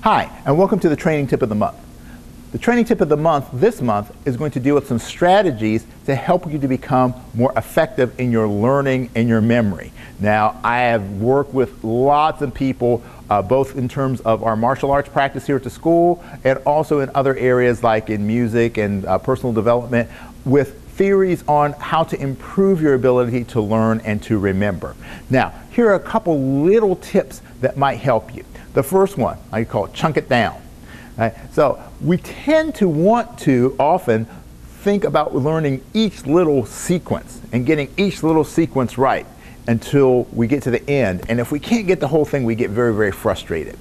Hi, and welcome to the training tip of the month. The training tip of the month this month is going to deal with some strategies to help you to become more effective in your learning and your memory. Now, I have worked with lots of people, both in terms of our martial arts practice here at the school and also in other areas like in music and personal development, with theories on how to improve your ability to learn and to remember. Now, here are a couple little tips that might help you. The first one, I call it chunk it down. Right? So we tend to want to often think about learning each little sequence and getting each little sequence right until we get to the end. And if we can't get the whole thing, we get very, very frustrated.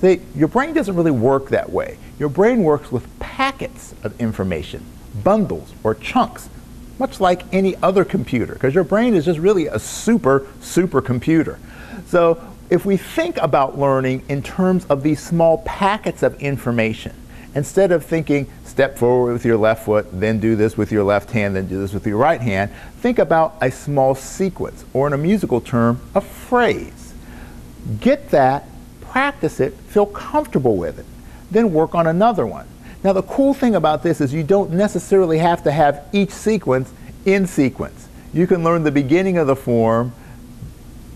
See, your brain doesn't really work that way. Your brain works with packets of information, bundles or chunks, much like any other computer, because your brain is just really a super computer. So if we think about learning in terms of these small packets of information, instead of thinking step forward with your left foot, then do this with your left hand, then do this with your right hand, think about a small sequence, or in a musical term, a phrase. Get that, practice it, feel comfortable with it, then work on another one. Now the cool thing about this is you don't necessarily have to have each sequence in sequence. You can learn the beginning of the form,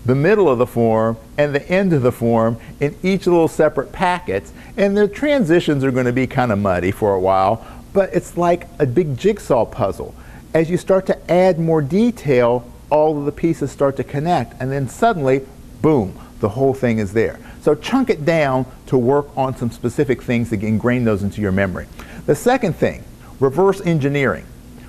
the middle of the form, and the end of the form in each little separate packets, and the transitions are going to be kind of muddy for a while, but it's like a big jigsaw puzzle. As you start to add more detail, all of the pieces start to connect, and then suddenly, boom, the whole thing is there. So chunk it down to work on some specific things to ingrain those into your memory. The second thing, reverse engineering.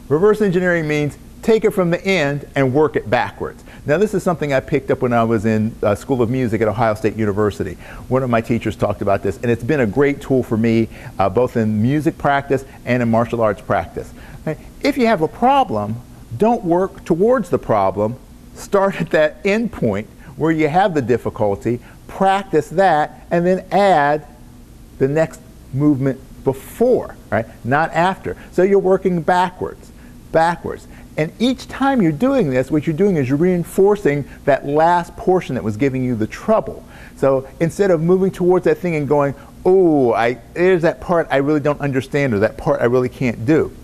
Reverse engineering means take it from the end and work it backwards. Now this is something I picked up when I was in School of Music at Ohio State University. One of my teachers talked about this, and it's been a great tool for me both in music practice and in martial arts practice. Okay? If you have a problem, don't work towards the problem. Start at that end point where you have the difficulty, practice that, and then add the next movement before, right? Not after. So you're working backwards. And each time you're doing this, what you're doing is you're reinforcing that last portion that was giving you the trouble. So instead of moving towards that thing and going, oh, there's that part I really don't understand, or that part I really can't do,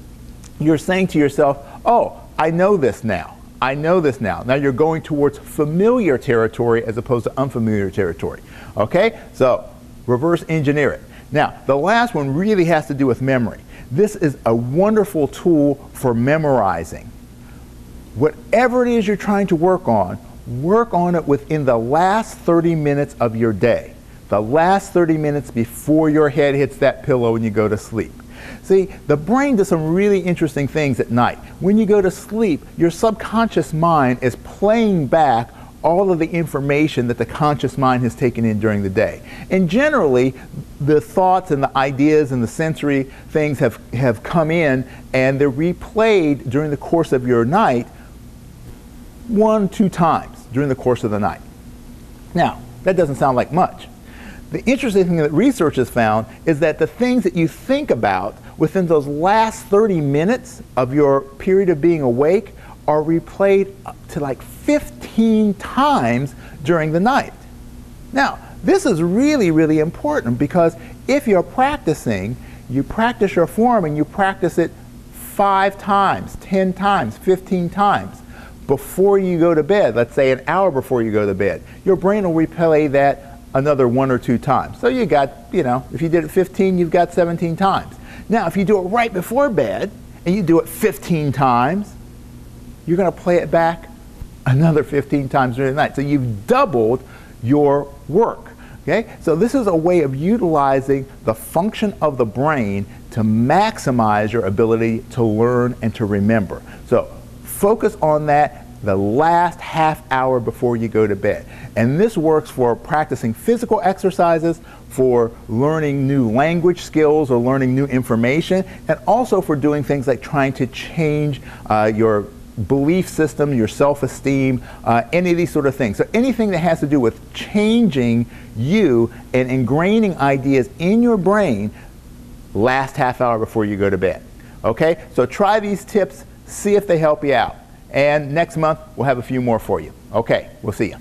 you're saying to yourself, oh, I know this now. I know this now. Now you're going towards familiar territory as opposed to unfamiliar territory. Okay? So reverse engineer it. Now, the last one really has to do with memory. This is a wonderful tool for memorizing. Whatever it is you're trying to work on it within the last 30 minutes of your day. The last 30 minutes before your head hits that pillow and you go to sleep. See, the brain does some really interesting things at night. When you go to sleep, your subconscious mind is playing back all of the information that the conscious mind has taken in during the day. And generally, the thoughts and the ideas and the sensory things have come in, and they're replayed during the course of your night 1-2 times during the course of the night. Now, that doesn't sound like much. The interesting thing that research has found is that the things that you think about within those last 30 minutes of your period of being awake are replayed up to like 15 times during the night. Now, this is really, really important, because if you're practicing, you practice your form and you practice it 5 times, 10 times, 15 times before you go to bed, let's say an hour before you go to bed, your brain will replay that another 1 or 2 times. So you got, if you did it 15, you've got 17 times. Now, if you do it right before bed and you do it 15 times, you're going to play it back another 15 times during the night. So you've doubled your work. Okay? So this is a way of utilizing the function of the brain to maximize your ability to learn and to remember. So focus on that the last half hour before you go to bed. And this works for practicing physical exercises, for learning new language skills or learning new information, and also for doing things like trying to change your belief system, your self-esteem, any of these sort of things. So anything that has to do with changing you and ingraining ideas in your brain last half hour before you go to bed. Okay? So try these tips, see if they help you out. And next month, we'll have a few more for you. Okay, we'll see you.